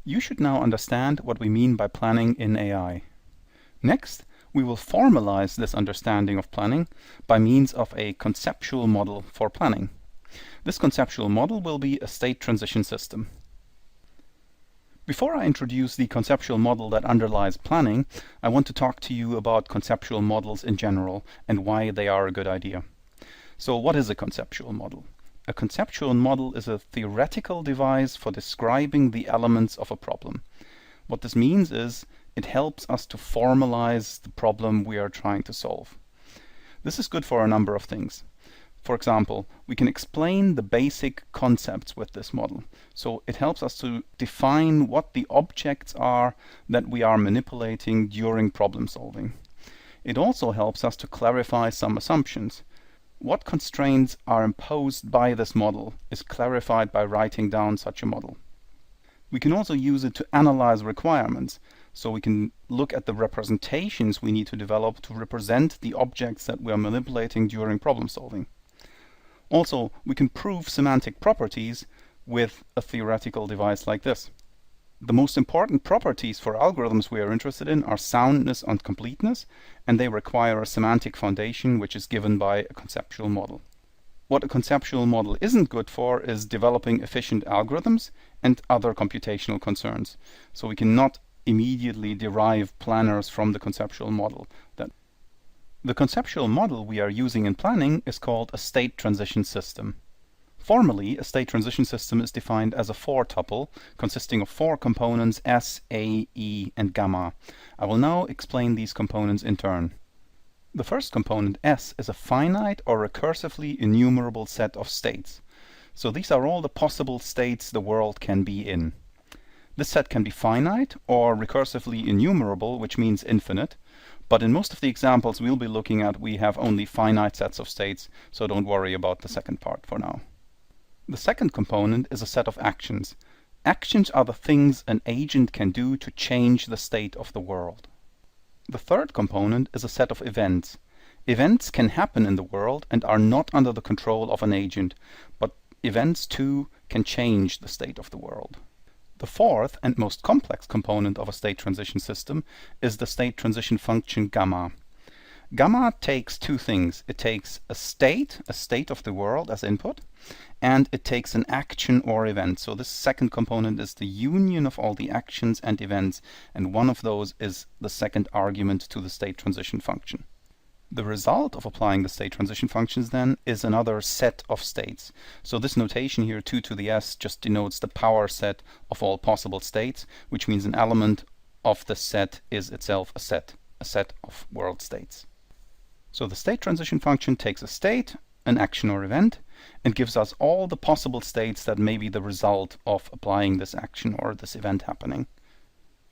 You should now understand what we mean by planning in AI. Next, we will formalize this understanding of planning by means of a conceptual model for planning. This conceptual model will be a state transition system. Before I introduce the conceptual model that underlies planning, I want to talk to you about conceptual models in general and why they are a good idea. So what is a conceptual model? A conceptual model is a theoretical device for describing the elements of a problem. What this means is it helps us to formalize the problem we are trying to solve. This is good for a number of things. For example, we can explain the basic concepts with this model. So it helps us to define what the objects are that we are manipulating during problem solving. It also helps us to clarify some assumptions. What constraints are imposed by this model is clarified by writing down such a model. We can also use it to analyze requirements, so we can look at the representations we need to develop to represent the objects that we are manipulating during problem solving. Also, we can prove semantic properties with a theoretical device like this. The most important properties for algorithms we are interested in are soundness and completeness, and they require a semantic foundation which is given by a conceptual model. What a conceptual model isn't good for is developing efficient algorithms and other computational concerns. So we cannot immediately derive planners from the conceptual model. The conceptual model we are using in planning is called a state transition system. Formally, a state transition system is defined as a four-tuple consisting of four components S, A, E, and gamma. I will now explain these components in turn. The first component, S, is a finite or recursively enumerable set of states. So these are all the possible states the world can be in. This set can be finite or recursively enumerable, which means infinite. But in most of the examples we'll be looking at, we have only finite sets of states, so don't worry about the second part for now. The second component is a set of actions. Actions are the things an agent can do to change the state of the world. The third component is a set of events. Events can happen in the world and are not under the control of an agent, but events too can change the state of the world. The fourth and most complex component of a state transition system is the state transition function gamma. Gamma takes two things. It takes a state of the world as input, and it takes an action or event. So this second component is the union of all the actions and events, and one of those is the second argument to the state transition function. The result of applying the state transition functions then is another set of states. So this notation here, 2 to the s, just denotes the power set of all possible states, which means an element of the set is itself a set of world states. So the state transition function takes a state, an action or event, and gives us all the possible states that may be the result of applying this action or this event happening.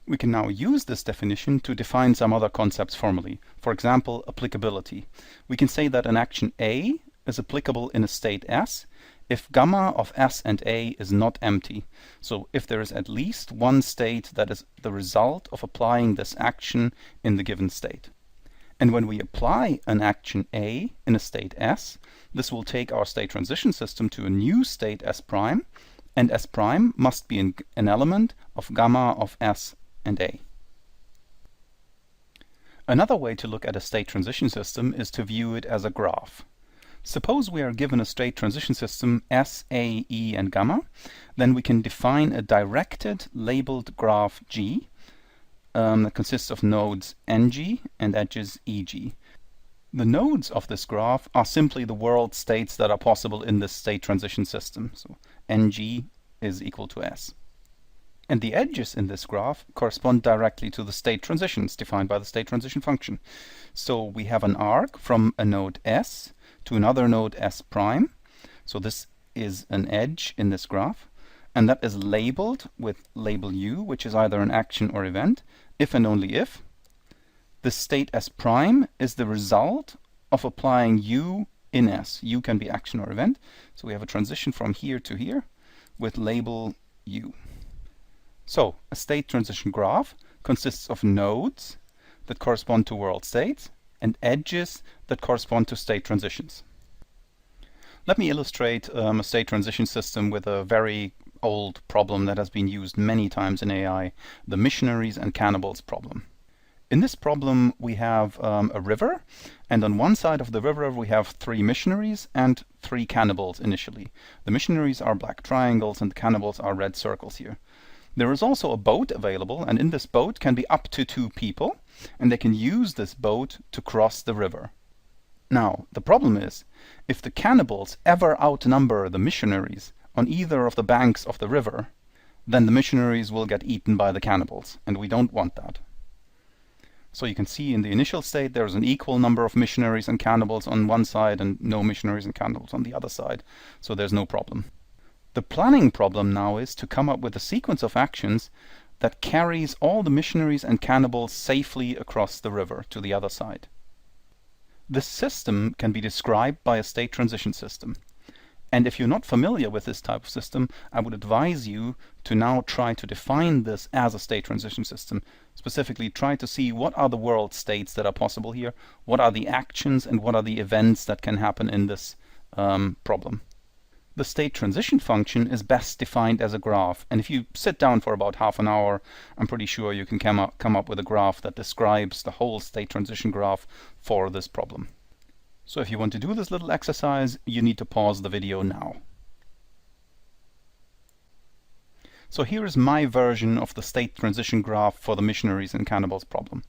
We can now use this definition to define some other concepts formally. For example, applicability. We can say that an action A is applicable in a state S if gamma of S and A is not empty. So if there is at least one state that is the result of applying this action in the given state. And when we apply an action A in a state S, this will take our state transition system to a new state S prime, and S prime must be an element of gamma of S and A. Another way to look at a state transition system is to view it as a graph. Suppose we are given a state transition system S, A, E, and gamma, then we can define a directed labeled graph G that consists of nodes NG and edges EG. The nodes of this graph are simply the world states that are possible in this state transition system. So NG is equal to S. And the edges in this graph correspond directly to the state transitions defined by the state transition function. So we have an arc from a node S to another node S prime. So this is an edge in this graph, and that is labeled with label U, which is either an action or event, if and only if the state S prime is the result of applying U in S. U can be action or event. So we have a transition from here to here with label U. So a state transition graph consists of nodes that correspond to world states and edges that correspond to state transitions. Let me illustrate a state transition system with a very old problem that has been used many times in AI, the missionaries and cannibals problem. In this problem, we have a river, and on one side of the river we have 3 missionaries and 3 cannibals initially. The missionaries are black triangles and the cannibals are red circles here. There is also a boat available, and in this boat can be up to 2 people, and they can use this boat to cross the river. Now, the problem is, if the cannibals ever outnumber the missionaries on either of the banks of the river, then the missionaries will get eaten by the cannibals, and we don't want that. So you can see in the initial state there's an equal number of missionaries and cannibals on one side and no missionaries and cannibals on the other side, so there's no problem. The planning problem now is to come up with a sequence of actions that carries all the missionaries and cannibals safely across the river to the other side. This system can be described by a state transition system. And if you're not familiar with this type of system, I would advise you to now try to define this as a state transition system. Specifically, try to see what are the world states that are possible here, what are the actions, and what are the events that can happen in this problem. The state transition function is best defined as a graph, and if you sit down for about half an hour, I'm pretty sure you can come up with a graph that describes the whole state transition graph for this problem. So if you want to do this little exercise, you need to pause the video now. So here is my version of the state transition graph for the missionaries and cannibals problem.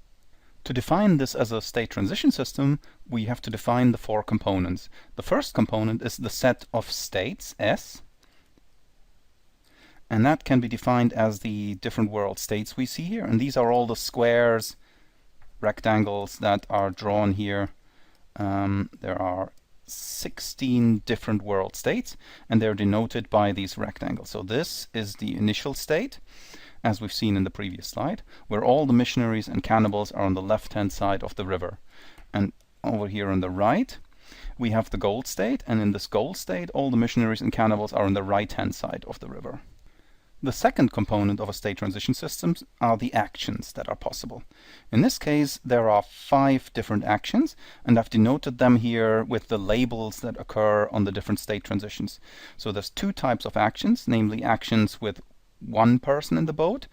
To define this as a state transition system, we have to define the 4 components. The first component is the set of states, S, and that can be defined as the different world states we see here. And these are all the squares, rectangles that are drawn here. There are 16 different world states, and they're denoted by these rectangles. So this is the initial state, as we've seen in the previous slide, where all the missionaries and cannibals are on the left-hand side of the river. And over here on the right, we have the gold state, and in this gold state, all the missionaries and cannibals are on the right-hand side of the river. The second component of a state transition system are the actions that are possible. In this case, there are 5 different actions, and I've denoted them here with the labels that occur on the different state transitions. So there's 2 types of actions, namely actions with 1 person in the boat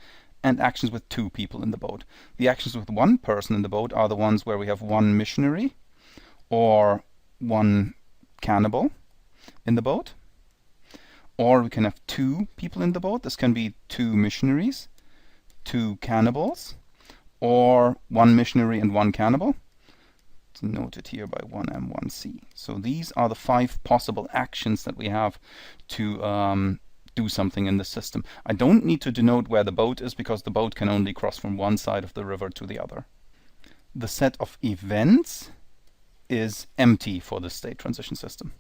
and actions with 2 people in the boat. The actions with 1 person in the boat are the ones where we have 1 missionary or 1 cannibal in the boat. Or we can have 2 people in the boat. This can be 2 missionaries, 2 cannibals, or 1 missionary and 1 cannibal. It's noted here by 1M, 1C. So these are the 5 possible actions that we have to do something in the system. I don't need to denote where the boat is because the boat can only cross from one side of the river to the other. The set of events is empty for the state transition system.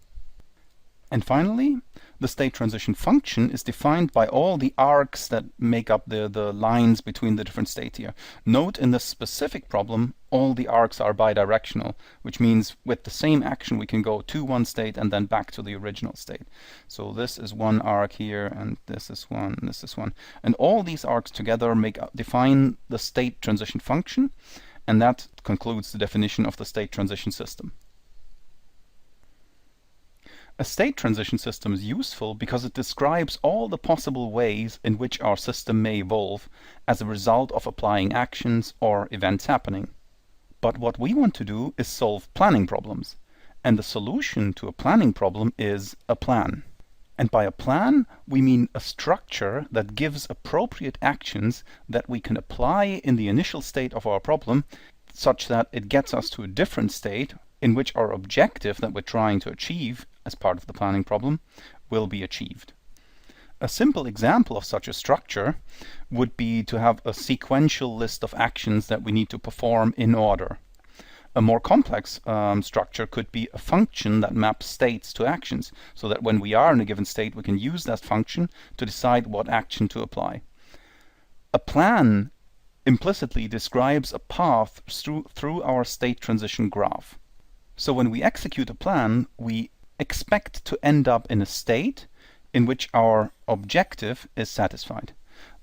And finally, the state transition function is defined by all the arcs that make up the lines between the different states here. Note in this specific problem, all the arcs are bidirectional, which means with the same action we can go to one state and then back to the original state. So this is one arc here, and this is one, and this is one. And all these arcs together define the state transition function, and that concludes the definition of the state transition system. A state transition system is useful because it describes all the possible ways in which our system may evolve as a result of applying actions or events happening. But what we want to do is solve planning problems, and the solution to a planning problem is a plan. And by a plan, we mean a structure that gives appropriate actions that we can apply in the initial state of our problem, such that it gets us to a different state in which our objective that we're trying to achieve as part of the planning problem will be achieved. A simple example of such a structure would be to have a sequential list of actions that we need to perform in order. A more complex structure could be a function that maps states to actions, so that when we are in a given state we can use that function to decide what action to apply. A plan implicitly describes a path through our state transition graph. So when we execute a plan, we expect to end up in a state in which our objective is satisfied.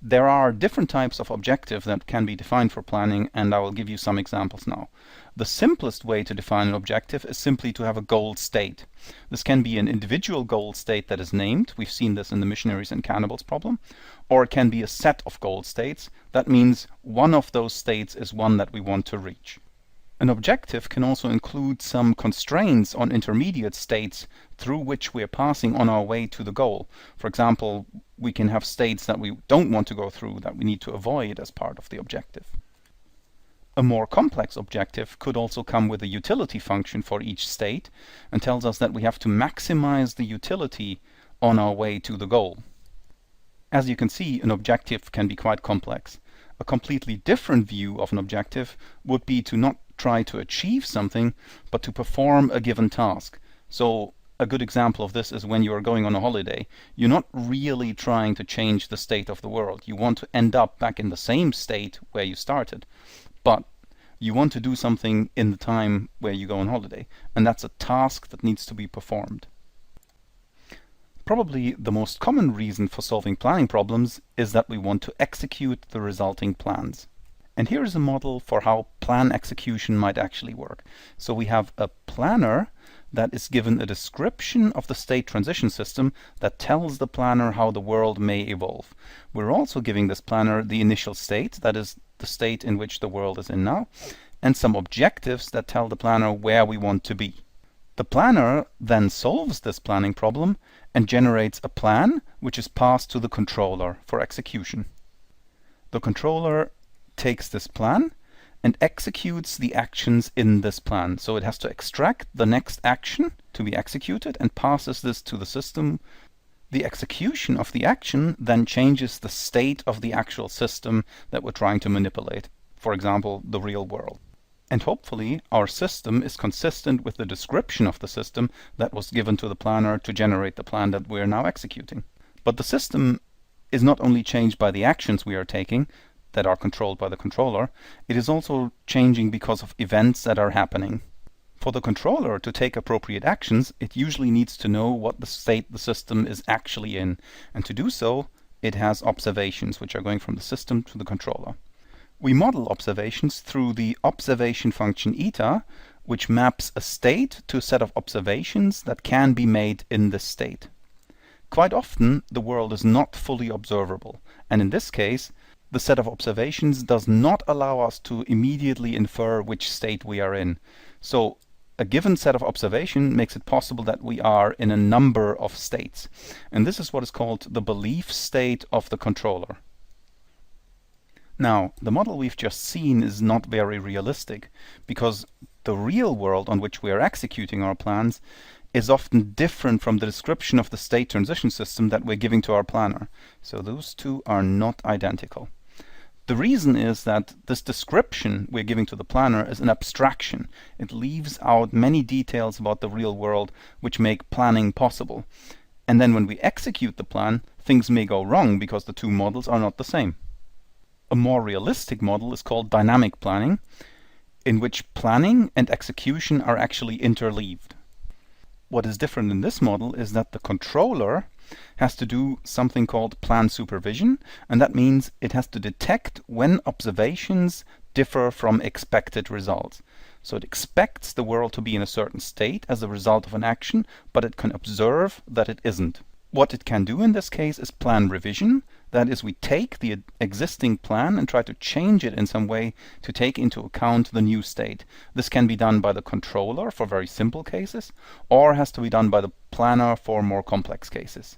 There are different types of objective that can be defined for planning, and I will give you some examples now. The simplest way to define an objective is simply to have a goal state. This can be an individual goal state that is named. We've seen this in the missionaries and cannibals problem. Or it can be a set of goal states. That means one of those states is one that we want to reach. An objective can also include some constraints on intermediate states through which we are passing on our way to the goal. For example, we can have states that we don't want to go through, that we need to avoid as part of the objective. A more complex objective could also come with a utility function for each state and tells us that we have to maximize the utility on our way to the goal. As you can see, an objective can be quite complex. A completely different view of an objective would be to not try to achieve something, but to perform a given task. So a good example of this is when you are going on a holiday. You're not really trying to change the state of the world. You want to end up back in the same state where you started, but you want to do something in the time where you go on holiday, and that's a task that needs to be performed. Probably the most common reason for solving planning problems is that we want to execute the resulting plans. And here is a model for how plan execution might actually work. So we have a planner that is given a description of the state transition system that tells the planner how the world may evolve. We're also giving this planner the initial state, that is the state in which the world is in now, and some objectives that tell the planner where we want to be. The planner then solves this planning problem and generates a plan which is passed to the controller for execution. The controller takes this plan and executes the actions in this plan. So it has to extract the next action to be executed and passes this to the system. The execution of the action then changes the state of the actual system that we're trying to manipulate, for example, the real world. And hopefully our system is consistent with the description of the system that was given to the planner to generate the plan that we are now executing. But the system is not only changed by the actions we are taking, that are controlled by the controller, it is also changing because of events that are happening. For the controller to take appropriate actions, it usually needs to know what the state the system is actually in, and to do so, it has observations which are going from the system to the controller. We model observations through the observation function eta, which maps a state to a set of observations that can be made in this state. Quite often, the world is not fully observable, and in this case, the set of observations does not allow us to immediately infer which state we are in. So a given set of observation makes it possible that we are in a number of states. And this is what is called the belief state of the controller. Now, the model we've just seen is not very realistic, because the real world on which we are executing our plans is often different from the description of the state transition system that we're giving to our planner. So those two are not identical. The reason is that this description we're giving to the planner is an abstraction. It leaves out many details about the real world which make planning possible. And then when we execute the plan, things may go wrong because the two models are not the same. A more realistic model is called dynamic planning, in which planning and execution are actually interleaved. What is different in this model is that the controller has to do something called plan supervision, and that means it has to detect when observations differ from expected results. So it expects the world to be in a certain state as a result of an action, but it can observe that it isn't. What it can do in this case is plan revision. That is, we take the existing plan and try to change it in some way to take into account the new state. This can be done by the controller for very simple cases, or has to be done by the planner for more complex cases.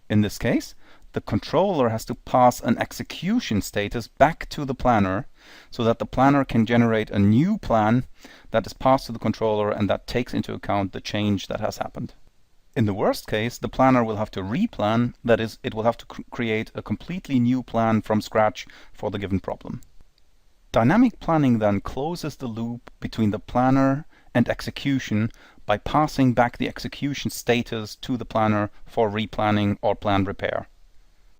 In this case, the controller has to pass an execution status back to the planner so that the planner can generate a new plan that is passed to the controller and that takes into account the change that has happened. In the worst case, the planner will have to replan, that is, it will have to create a completely new plan from scratch for the given problem. Dynamic planning then closes the loop between the planner and execution by passing back the execution status to the planner for replanning or plan repair.